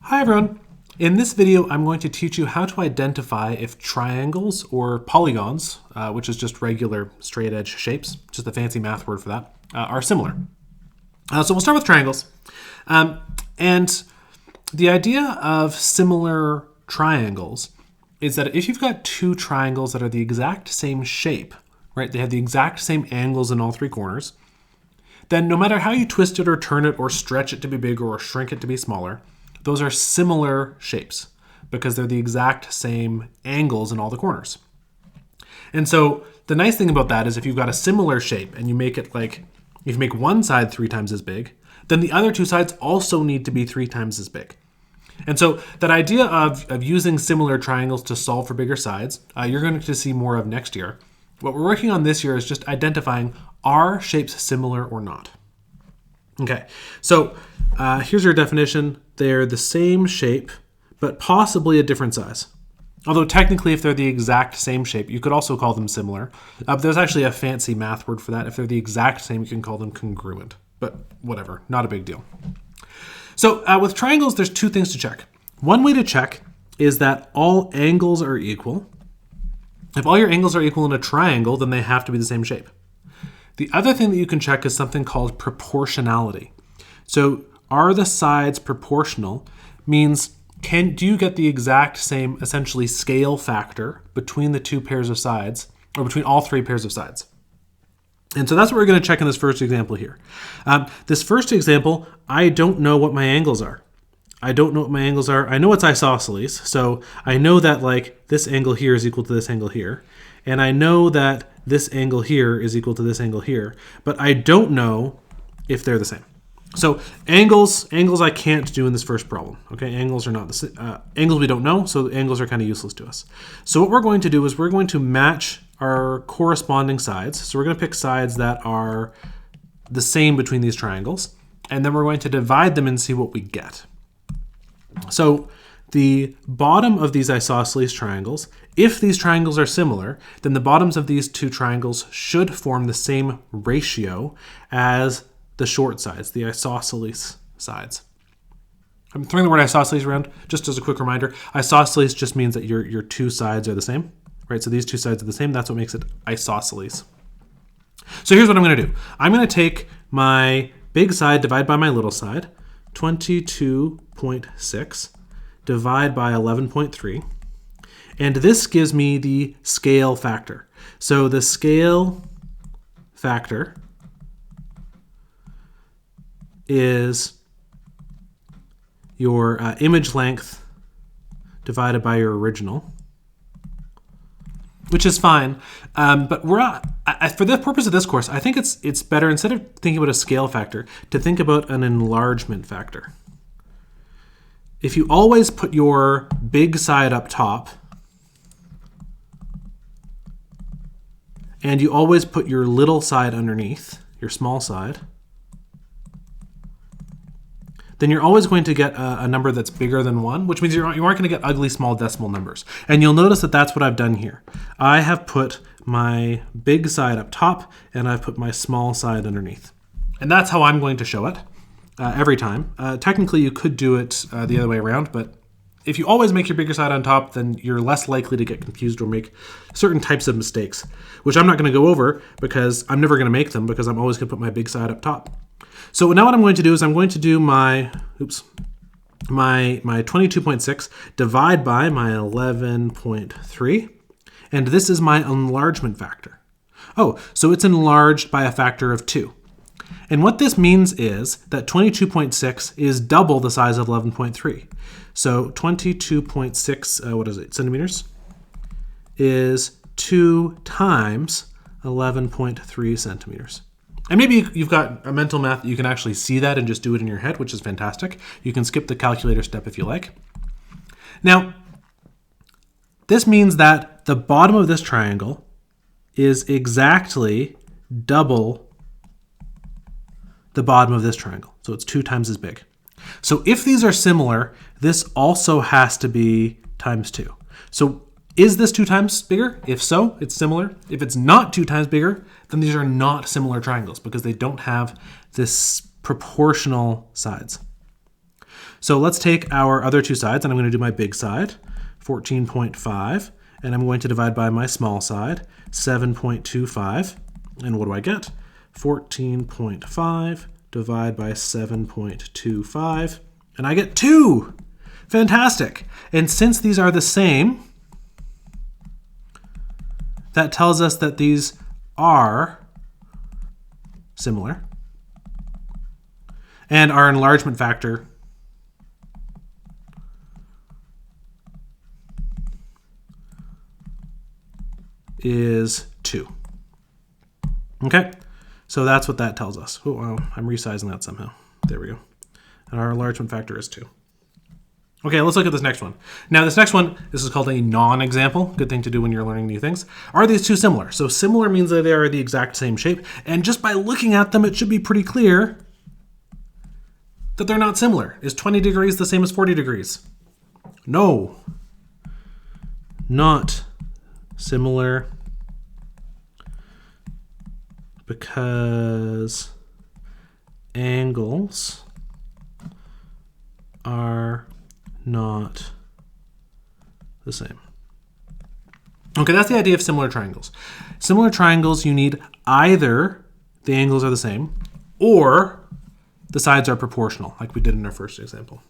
Hi everyone! In this video I'm going to teach you how to identify if triangles or polygons, which is just regular straight edge shapes, just a fancy math word for that, are similar. So we'll start with triangles. And the idea of similar triangles is that if you've got two triangles that are the exact same shape, right, they have the exact same angles in all three corners, then no matter how you twist it or turn it or stretch it to be bigger or shrink it to be smaller, those are similar shapes because they're the exact same angles in all the corners. And so the nice thing about that is if you've got a similar shape and you make it like, if you make one side 3 times as big, then the other two sides also need to be 3 times as big. And so that idea of using similar triangles to solve for bigger sides, you're going to see more of next year. What we're working on this year is just identifying, are shapes similar or not? Okay, so here's your definition. They're the same shape, but possibly a different size. Although technically, if they're the exact same shape, you could also call them similar. But there's actually a fancy math word for that. If they're the exact same, you can call them congruent. But whatever, not a big deal. So with triangles, there's two things to check. One way to check is that all angles are equal. If all your angles are equal in a triangle, then they have to be the same shape. The other thing that you can check is something called proportionality. So are the sides proportional? Means do you get the exact same essentially scale factor between the two pairs of sides, or between all three pairs of sides? And so that's what we're going to check in this first example here. This first example, I don't know what my angles are. I don't know what my angles are. I know it's isosceles, so I know that like this angle here is equal to this angle here, and I know that this angle here is equal to this angle here, but I don't know if they're the same. So angles I can't do in this first problem. Okay, angles are not the angles we don't know, so angles are kind of useless to us. So what we're going to do is we're going to match our corresponding sides. So we're going to pick sides that are the same between these triangles, and then we're going to divide them and see what we get. So the bottom of these isosceles triangles, if these triangles are similar, then the bottoms of these two triangles should form the same ratio as the short sides, the isosceles sides. I'm throwing the word isosceles around just as a quick reminder. Isosceles just means that your two sides are the same, right? So these two sides are the same. That's what makes it isosceles. So here's what I'm going to do. I'm going to take my big side, divide by my little side, 22.6, divide by 11.3. And this gives me the scale factor. So the scale factor is your image length divided by your original, which is fine. But we're not, for the purpose of this course, I think it's better, instead of thinking about a scale factor, to think about an enlargement factor. If you always put your big side up top, and you always put your little side underneath, your small side, then you're always going to get a number that's bigger than 1, which means you aren't going to get ugly small decimal numbers. And you'll notice that that's what I've done here. I have put my big side up top, and I've put my small side underneath. And that's how I'm going to show it every time. Technically, you could do it the other way around, but if you always make your bigger side on top, then you're less likely to get confused or make certain types of mistakes, which I'm not going to go over because I'm never going to make them, because I'm always going to put my big side up top. So now what I'm going to do is I'm going to do my 22.6 divide by my 11.3, and this is my enlargement factor. Oh, so it's enlarged by a factor of 2. And what this means is that 22.6 is double the size of 11.3. So 22.6, centimeters, is 2 times 11.3 centimeters. And maybe you've got a mental math that you can actually see that and just do it in your head, which is fantastic. You can skip the calculator step if you like. Now, this means that the bottom of this triangle is exactly double the bottom of this triangle. So it's 2 times as big. So if these are similar, this also has to be times 2. So is this 2 times bigger? If so, it's similar. If it's not 2 times bigger, then these are not similar triangles because they don't have this proportional sides. So let's take our other two sides, and I'm going to do my big side, 14.5, and I'm going to divide by my small side, 7.25. And what do I get? 14.5 divided by 7.25, and I get 2. Fantastic. And since these are the same, that tells us that these are similar. And our enlargement factor is 2. Okay, so that's what that tells us. Oh, I'm resizing that somehow. There we go. And our enlargement factor is 2. Okay, let's look at this next one. Now, this next one, this is called a non-example. Good thing to do when you're learning new things. Are these two similar? So similar means that they are the exact same shape. And just by looking at them, it should be pretty clear that they're not similar. Is 20 degrees the same as 40 degrees? No. Not similar, because angles are not the same. Okay, that's the idea of similar triangles. Similar triangles, you need either the angles are the same or the sides are proportional, like we did in our first example.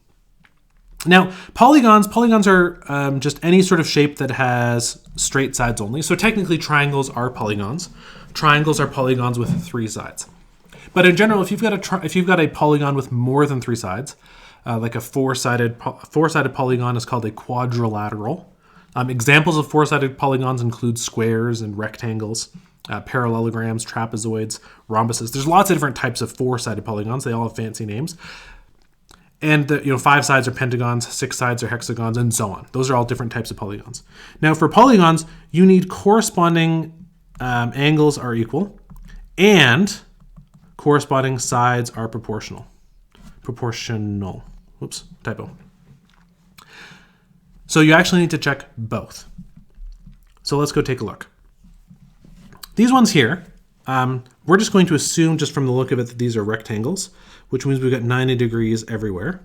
Now, polygons are just any sort of shape that has straight sides only. So technically, triangles are polygons. Triangles are polygons with 3 sides. But in general, if you've got a polygon with more than 3 sides, like a four-sided polygon is called a quadrilateral. Examples of four-sided polygons include squares and rectangles, parallelograms, trapezoids, rhombuses. There's lots of different types of four-sided polygons. They all have fancy names. And 5 sides are pentagons, 6 sides are hexagons, and so on. Those are all different types of polygons. Now, for polygons, you need corresponding angles are equal, and corresponding sides are proportional. Oops, typo. So you actually need to check both. So let's go take a look. These ones here, we're just going to assume just from the look of it that these are rectangles, which means we've got 90 degrees everywhere.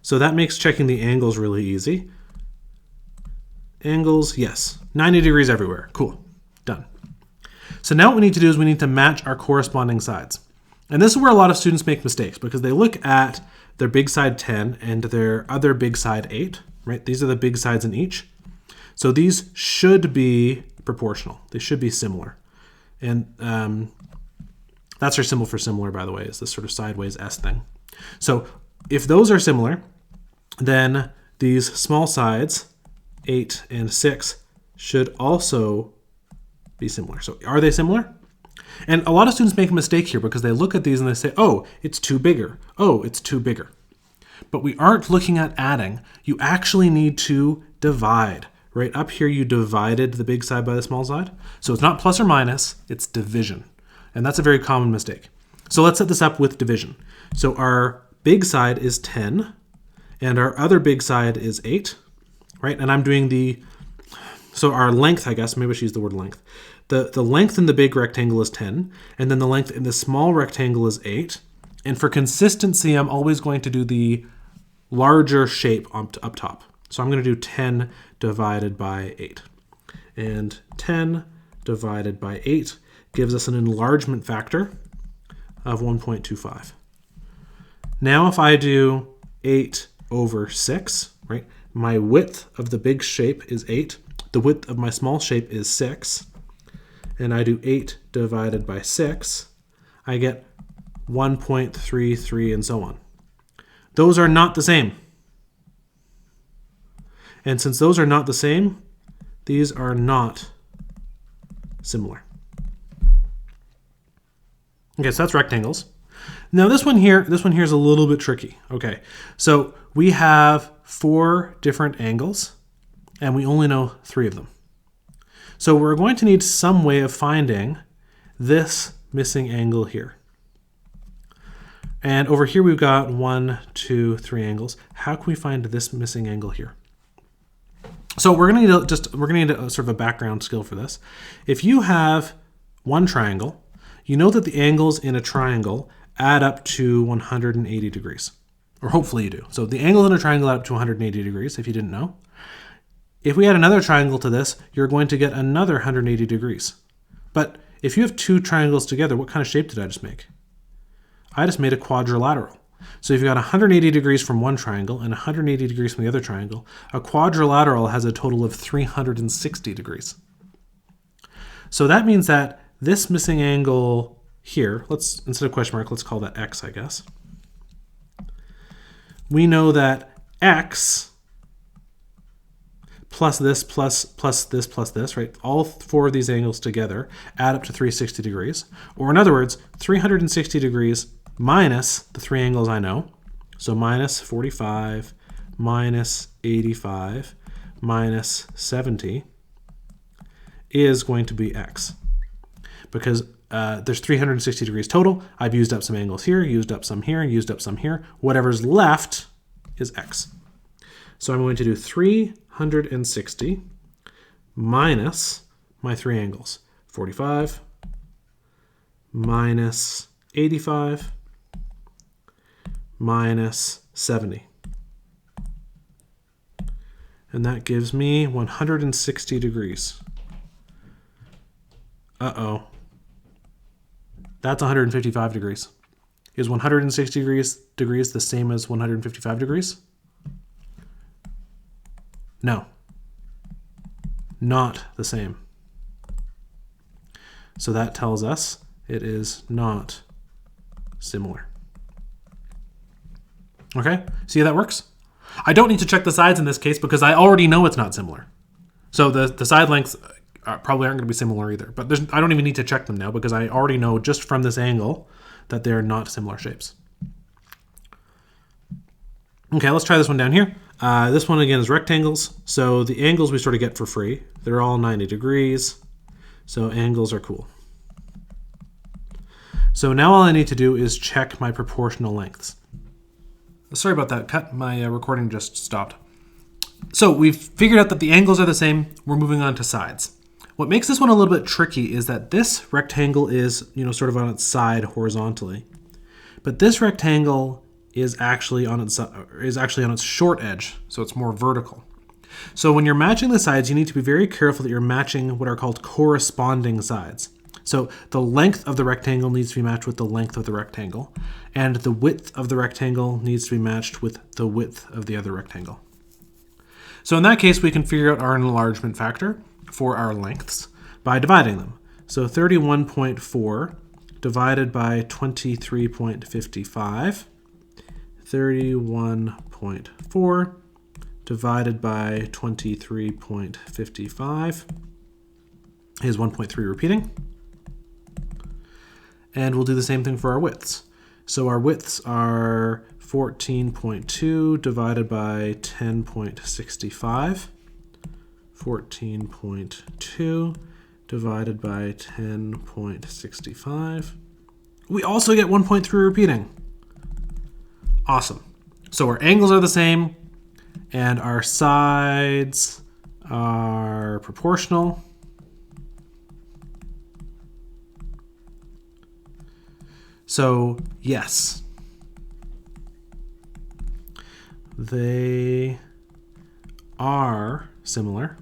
So that makes checking the angles really easy. Angles, yes, 90 degrees everywhere. Cool, done. So now what we need to do is we need to match our corresponding sides. And this is where a lot of students make mistakes, because they look at their big side 10 and their other big side 8, right? These are the big sides in each. So these should be proportional. They should be similar. And that's our symbol for similar, by the way, is this sort of sideways S thing. So if those are similar, then these small sides, 8 and 6, should also be similar. So are they similar? And a lot of students make a mistake here because they look at these and they say, oh, it's too bigger. Oh, it's too bigger. But we aren't looking at adding. You actually need to divide. Right up here, you divided the big side by the small side. So it's not plus or minus, it's division. And that's a very common mistake. So let's set this up with division. So our big side is 10, and our other big side is 8, right? And I'm doing so our length, I guess, maybe I should use the word length. The length in the big rectangle is 10, and then the length in the small rectangle is 8. And for consistency, I'm always going to do the larger shape up top. So I'm going to do 10 divided by 8. And 10 divided by 8 gives us an enlargement factor of 1.25. Now if I do 8 over 6, right? My width of the big shape is 8. The width of my small shape is 6. And I do 8 divided by 6. I get 1.33 and so on. Those are not the same. And since those are not the same, these are not similar. Okay, so that's rectangles. Now this one here is a little bit tricky. Okay, so we have 4 different angles, and we only know 3 of them. So we're going to need some way of finding this missing angle here. And over here we've got 1, 2, 3 angles. How can we find this missing angle here? So we're going to need a sort of a background skill for this. If you have one triangle, you know that the angles in a triangle add up to 180 degrees. or hopefully you do. So the angles in a triangle add up to 180 degrees, if you didn't know. If we add another triangle to this, you're going to get another 180 degrees. But if you have two triangles together, what kind of shape did I just make? I just made a quadrilateral. So if you've got 180 degrees from one triangle and 180 degrees from the other triangle, a quadrilateral has a total of 360 degrees. So that means that this missing angle here, let's, instead of question mark, let's call that x, I guess. We know that x plus this plus this plus this, right? All four of these angles together add up to 360 degrees. Or in other words, 360 degrees minus the three angles I know. So minus 45, minus 85, minus 70 is going to be x. Because there's 360 degrees total. I've used up some angles here, used up some here, used up some here. Whatever's left is x. So I'm going to do 360 minus my three angles. 45 minus 85 minus 70. And that gives me 160 degrees. Uh-oh. That's 155 degrees. Is 160 degrees the same as 155 degrees? No. Not the same. So that tells us it is not similar. Okay, see how that works? I don't need to check the sides in this case because I already know it's not similar. So the side lengths probably aren't going to be similar either. But I don't even need to check them now because I already know just from this angle that they're not similar shapes. Okay, let's try this one down here. This one again is rectangles. So the angles we sort of get for free. They're all 90 degrees. So angles are cool. So now all I need to do is check my proportional lengths. Sorry about that cut. My recording just stopped. So we've figured out that the angles are the same. We're moving on to sides. What makes this one a little bit tricky is that this rectangle is, sort of on its side horizontally. But this rectangle is actually on its short edge, so it's more vertical. So when you're matching the sides, you need to be very careful that you're matching what are called corresponding sides. So the length of the rectangle needs to be matched with the length of the rectangle, and the width of the rectangle needs to be matched with the width of the other rectangle. So in that case, we can figure out our enlargement factor for our lengths by dividing them. So 31.4 divided by 23.55, 31.4 divided by 23.55 is 1.3 repeating. And we'll do the same thing for our widths. So our widths are 14.2 divided by 10.65. 14.2 divided by 10.65. We also get 1.3 repeating. Awesome. So our angles are the same, and our sides are proportional. So yes, they are similar.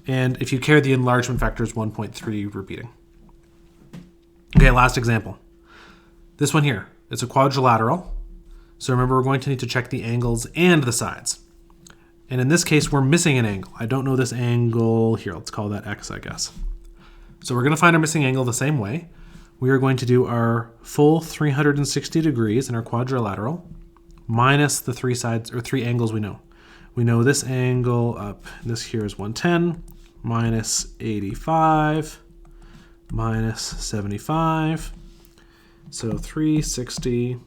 And if you care, the enlargement factor is 1.3 repeating. Okay, last example. This one here, it's a quadrilateral. So remember, we're going to need to check the angles and the sides. And in this case, we're missing an angle. I don't know this angle here. Let's call that x, I guess. So we're going to find our missing angle the same way. We are going to do our full 360 degrees in our quadrilateral minus the three sides or three angles we know. We know this angle up, this here is 110, minus 85, minus 75. So 360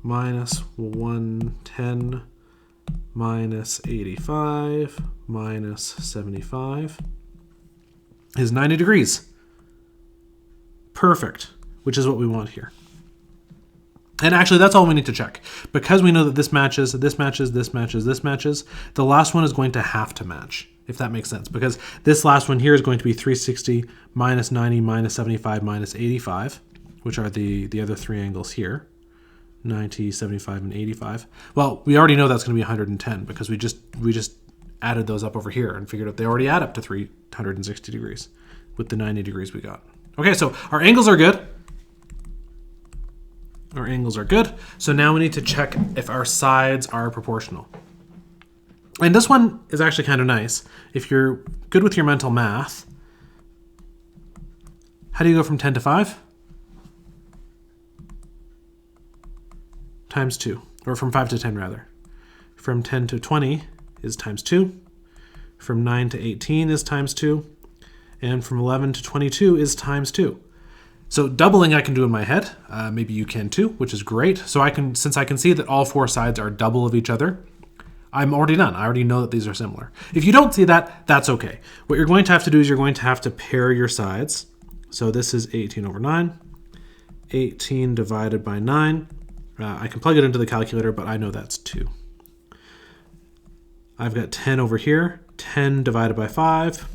minus 110 minus 85 minus 75 is 90 degrees. Perfect, which is what we want here. And actually, that's all we need to check. Because we know that this matches, this matches, this matches, this matches, the last one is going to have to match, if that makes sense. Because this last one here is going to be 360 minus 90 minus 75 minus 85, which are the other three angles here. 90, 75, and 85. Well, we already know that's going to be 110 because we just added those up over here and figured out they already add up to 360 degrees with the 90 degrees we got. Okay, so our angles are good. Our angles are good. So now we need to check if our sides are proportional. And this one is actually kind of nice. If you're good with your mental math, how do you go from 10 to 5? Times 2, or from 5 to 10 rather. From 10 to 20 is times 2. From 9 to 18 is times 2. And from 11 to 22 is times 2. So doubling I can do in my head. Maybe you can too, which is great. So since I can see that all four sides are double of each other, I'm already done. I already know that these are similar. If you don't see that, that's okay. What you're going to have to do is you're going to have to pair your sides. So this is 18 over 9. 18 divided by 9. I can plug it into the calculator, but I know that's 2. I've got 10 over here. 10 divided by 5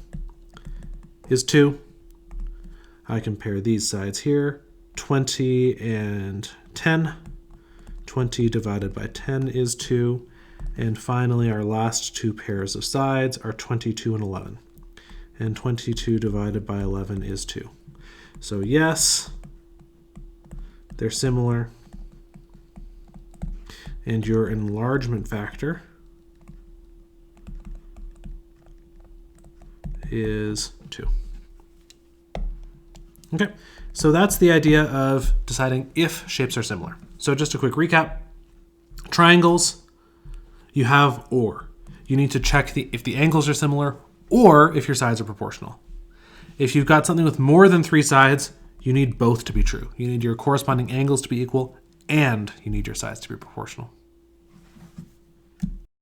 is 2. I can pair these sides here. 20 and 10. 20 divided by 10 is 2. And finally, our last two pairs of sides are 22 and 11. And 22 divided by 11 is 2. So yes, they're similar. And your enlargement factor is 2. Okay, so that's the idea of deciding if shapes are similar. So just a quick recap. Triangles, you have or. You need to check if the angles are similar or if your sides are proportional. If you've got something with more than 3 sides, you need both to be true. You need your corresponding angles to be equal and you need your sides to be proportional.